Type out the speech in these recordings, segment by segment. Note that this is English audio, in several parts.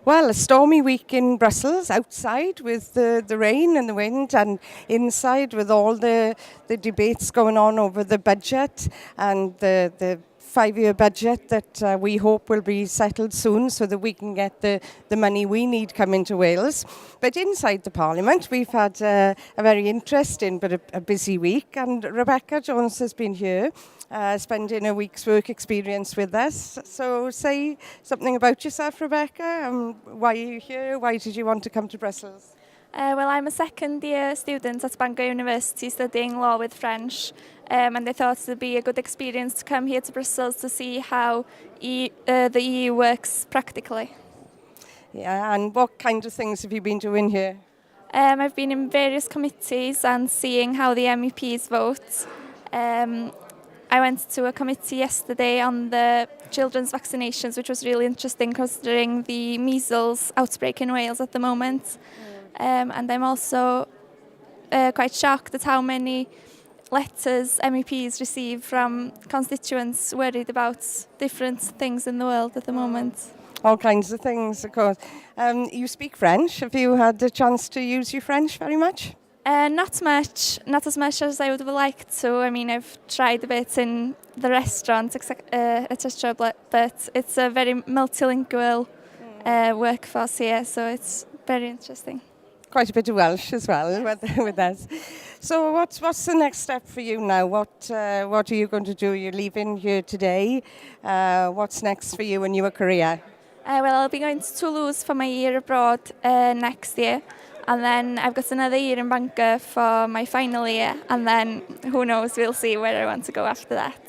Well, a stormy week in Brussels, outside with the rain and the wind, and inside with all the debates going on over the budget and the 5-year budget that we hope will be settled soon so that we can get the money we need coming to Wales. But inside the Parliament, we've had a very interesting but a busy week, and Rebecca Jones has been here spending a week's work experience with us. So say something about yourself, Rebecca. Why are you here? Why did you want to come to Brussels? Well, I'm a second-year student at Bangor University studying law with French, and I thought it would be a good experience to come here to Brussels to see how the EU works practically. Yeah, and what kind of things have you been doing here? I've been in various committees and seeing how the MEPs vote. I went to a committee yesterday on the children's vaccinations, which was really interesting considering the measles outbreak in Wales at the moment. And I'm also quite shocked at how many letters MEPs receive from constituents worried about different things in the world at the moment. All kinds of things, of course. You speak French. Have you had a chance to use your French very much? Not much, not as much as I would have liked to. I mean, I've tried a bit in the restaurant, etc., but it's a very multilingual workforce here, so it's very interesting. Quite a bit of Welsh as well with us. So what's the next step for you now? What are you going to do? You're leaving here today. What's next for you in your career? Well, I'll be going to Toulouse for my year abroad next year. And then I've got another year in Bangor for my final year. And then, who knows, we'll see where I want to go after that.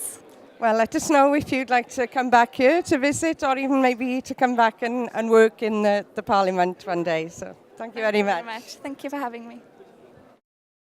Well, let us know if you'd like to come back here to visit, or even maybe to come back and work in the Parliament one day. So thank you very much. Thank you for having me.